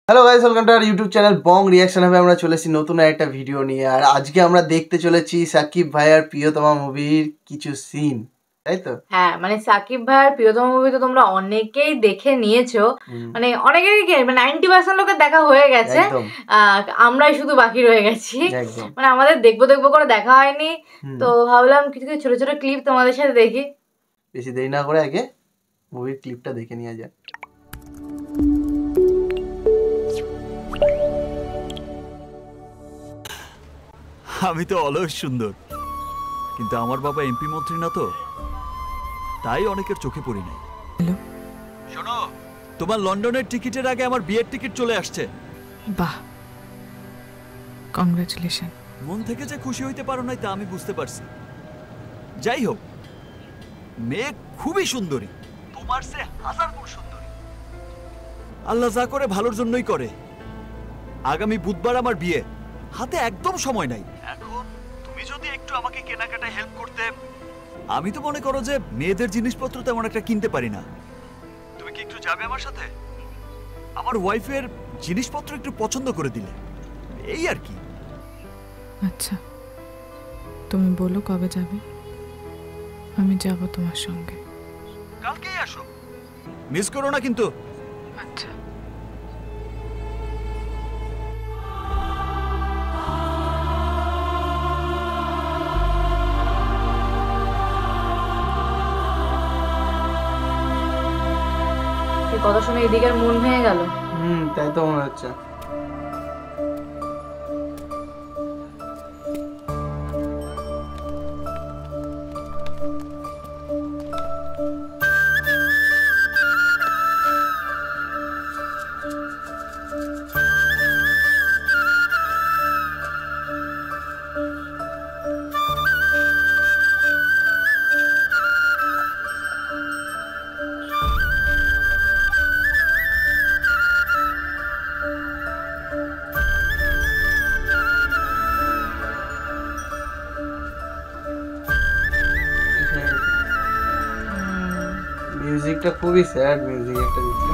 Hello guys, welcome to our YouTube channel Bong reaction. হবে আমরা চলেছি নতুন একটা ভিডিও নিয়ে। আর আজকে আমরা দেখতে চলেছি সাকিব ভাইয়ার প্রিয়তমা মুভির কিছু সিন, তাই তো? হ্যাঁ, মানে সাকিব ভাইয়ের প্রিয়তম মুভি তো তোমরা অনেকেই দেখে নিয়েছো। মানে অনেকেরই মানে 90% লোকের দেখা হয়ে গেছে। একদম আমরাই শুধু বাকি রয়ে গেছি। একদম। মানে আমাদের দেখবো দেখবো করে দেখা হয়নি। তো ভাবলাম কিছু কিছু ছোট ছোট ক্লিপ তোমাদের সাথে দেখি। বেশি দেরি না করে আগে মুভির ক্লিপটা দেখে নেওয়া যাক। আমি তো অলস সুন্দর, কিন্তু আমার বাবা এমপি মন্ত্রী না, তো তাই অনেকের চোখে পড়ি নাই। হ্যালো, শোনো, তোমার লন্ডনের টিকিটের আগে আমার বিয়ের টিকিট চলে আসছে। বাহ, কংগ্রাচুলেশন। মন থেকে যে খুশি হইতে পারো নাই তা আমি বুঝতে পারছি। যাই হোক, মেয়ে খুবই সুন্দরী, তোমার সে হাজার গুণ সুন্দরী। আল্লাহ যা করে ভালোর জন্যই করে। আগামী বুধবার আমার বিয়ে, হাতে একদম সময় নাই। এখন তুমি যদি একটু আমাকে কেনাকাটায় হেল্প করতে। আমি তো মনে করো যে মেয়েদের জিনিসপত্র তেমন একটা কিনতে পারি না। তুমি কি একটু যাবে আমার সাথে? আমার ওয়াইফের জিনিসপত্র একটু পছন্দ করে দিলে, এই আর কি। আচ্ছা, তুমি বলো কবে যাবে, আমি যাব তোমার সঙ্গে। কালকেই আসো, মিস করো না কিন্তু। আচ্ছা। এই কথা শুনে এদিকের মন ভেঙে গেল। তাই তো মনে হচ্ছে। মিউজিকটা খুবই স্যাড মিউজিক একটা দিচ্ছে।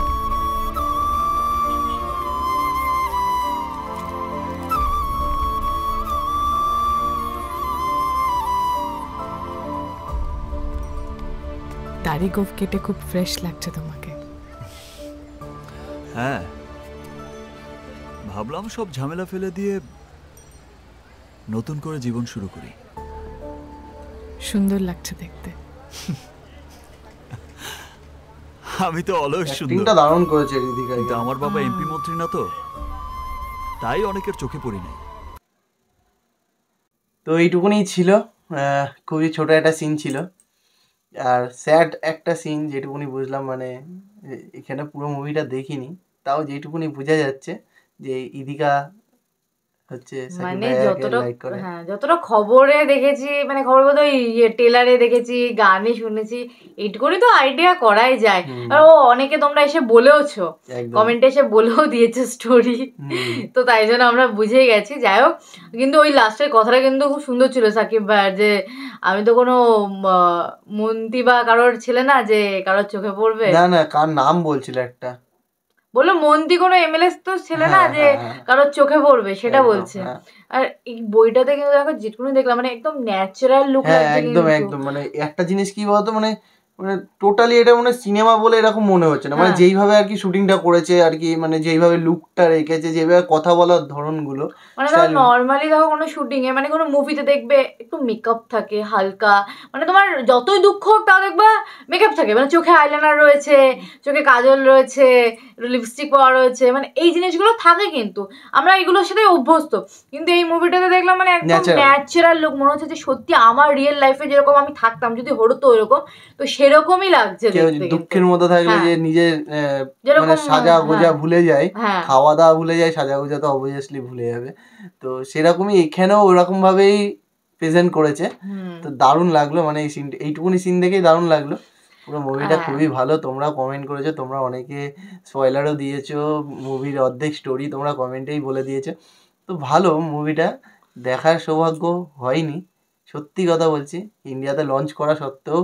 দাড়ি গোফ কেটে খুব ফ্রেশ লাগছে তোমাকে। হ্যাঁ, ভাবলাম সব ঝামেলা ফেলে দিয়ে নতুন করে জীবন শুরু করি। সুন্দর লাগছে দেখতে। আমি তো অলস সুন্দর, অ্যাক্টিংটা দারুণ করেছে রিদিকা, কিন্তু আমার বাবা এমপি মন্ত্রী না, তো তাই অনেকের চোখে পড়ি নাই। তো এইটুকুনি ছিল। খুবই ছোট একটা সিন ছিল আর স্যাড একটা সিন, যেটুকুনি বুঝলাম। মানে এখানে পুরো মুভিটা দেখিনি, তাও যেটুকুনি বোঝা যাচ্ছে যে ইদিকা হচ্ছে সাকিব মানে ভাইয়াকে যতটা লাইক করে। যতটা খবরে দেখেছি, মানে খবর বলতে ওই টেলারে দেখেছি, গানে শুনেছি, এইটুকুনি তো আইডিয়া করাই যায়। আর ও অনেকে তোমরা এসে বলেওছো, একদম। কমেন্টে এসে বলেও দিয়েছো স্টোরি, তো তাই জন্য আমরা বুঝেই গেছি। যাই হোক, কিন্তু ওই লাস্টের কথাটা কিন্তু খুব সুন্দর ছিল সাকিব ভাইয়ের, যে আমি তো কোনো মন্ত্রী বা কারোর ছেলে না যে কারোর চোখে পড়বে। না না, কার নাম বলছিল একটা, বললো মন্ত্রী কোনো এমএলএ তো ছেলে না যে কারোর চোখে পড়বে, সেটা বলছে। আর এই বইটাতে কিন্তু দেখো যেটুকুনি দেখলাম, মানে একদম ন্যাচারাল লুক লাগছে একদম কিন্তু। একদম। মানে একটা জিনিস কি বলতো, মানে মানে টোটালি এটা মানে সিনেমা বলে এরকম মনে হচ্ছে না। মানে যেইভাবে আর কি শুটিংটা করেছে আর কি, মানে যেইভাবে লুকটা রেখেছে, যেভাবে কথা বলার ধরনগুলো, মানে ধরো নর্মালি দেখো কোনো শুটিং এ, মানে কোনো মুভিতে দেখবে একটু মেকআপ থাকে হালকা, মানে তোমার যতই দুঃখ হোক তাও দেখবা মেকআপ থাকে, মানে চোখে আইলাইনার রয়েছে, চোখে কাজল রয়েছে, লিপস্টিক পরা রয়েছে, মানে এই জিনিসগুলো থাকে। কিন্তু আমরা এগুলোর সাথে অভ্যস্ত, কিন্তু এই মুভিটাতে দেখলাম মানে একদম ন্যাচারাল লুক, মনে হচ্ছে যে সত্যি আমার রিয়েল লাইফে যেরকম আমি থাকতাম যদি হতো ওইরকম, তো সেরকমই লাগছে দেখতে। দুঃখের মতো থাকলে যে নিজের মানে সাজা গোজা ভুলে যায়, খাওয়া দাওয়া ভুলে যায়, সাজা গোজা তো অবভিয়াসলি ভুলে যাবে। তো সেরকমই এখানেও ওরকম ভাবেই প্রেজেন্ট করেছে। তো দারুণ লাগলো, মানে এই সিন, এইটুকুনি সিন দেখেই দারুণ লাগলো। পুরো মুভিটা খুবই ভালো। তোমরা কমেন্ট করেছো, তোমরা অনেকে স্পয়লারও দিয়েছো, মুভির অর্ধেক স্টোরি তোমরা কমেন্টেই বলে দিয়েছো। তো ভালো মুভিটা, দেখার সৌভাগ্য হয়নি, সত্যি কথা বলছি, ইন্ডিয়াতে লঞ্চ করা সত্ত্বেও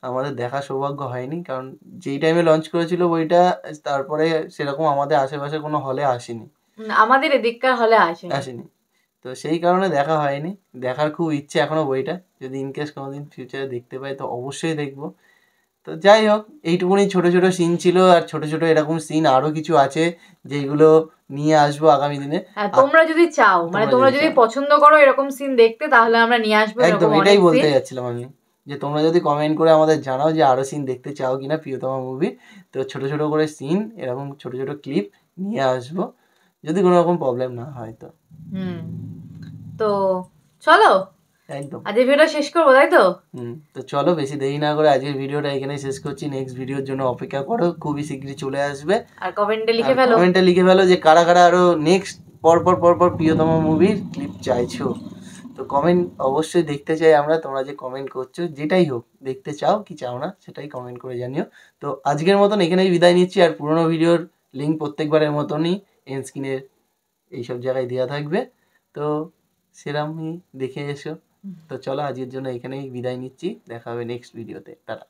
আমাদের দেখার সৌভাগ্য হয়নি, কারণ যেই টাইমে লঞ্চ করেছিল বইটা তারপরে সেরকম আমাদের আশেপাশে কোনো হলে আসেনি, আমাদের এদিককার হলে আসেনি। তো সেই কারণে দেখা হয়নি। দেখার খুব ইচ্ছে এখনও বইটা, যদি ইনকেস কোনোদিন ফিউচারে দেখতে পাই তো অবশ্যই দেখবো। তো যাই হোক, এইটুকুনি ছোট ছোট সিন ছিল, আর ছোট ছোট এরকম সিন আরও কিছু আছে যেগুলো নিয়ে আসবো আগামী দিনে। তোমরা যদি চাও, মানে তোমরা যদি পছন্দ করো এরকম সিন দেখতে, তাহলে আমরা নিয়ে আসবো। একদম এটাই বলতে যাচ্ছিলাম আমি, যে তোমরা যদি কমেন্ট করে আমাদের জানাও যে আরও সিন দেখতে চাও কিনা প্রিয়তমা মুভি, তো ছোট ছোট করে সিন এরকম ছোট ছোট ক্লিপ নিয়ে আসবো, যদি কোনো রকম প্রবলেম না হয় তো। তো চলো একদম আজকের ভিডিওটা শেষ করবো, তাই তো? তো চলো বেশি দেরি না করে আজকের ভিডিওটা এখানে শেষ করছি। নেক্সট ভিডিওর জন্য অপেক্ষা করো, খুবই শীঘ্রই চলে আসবে। আর কমেন্টে লিখে ফেলো যে কারা কারা আরো নেক্সট পরপর প্রিয়তমা মুভির ক্লিপ চাইছো। তো কমেন্ট অবশ্যই দেখতে চাই আমরা, তোমরা যে কমেন্ট করছো যেটাই হোক, দেখতে চাও কি চাও না সেটাই কমেন্ট করে জানিও। তো আজকের মতন এখানেই বিদায় নিচ্ছি, আর পুরোনো ভিডিওর লিঙ্ক প্রত্যেকবারের মতনই এন্ড স্ক্রিনের এইসব জায়গায় দেওয়া থাকবে, তো সেরকমই দেখে এসো। তো চলো আজকের জন্য এখানেই বিদায় নিচ্ছি, দেখা হবে নেক্সট ভিডিওতে, টাটা।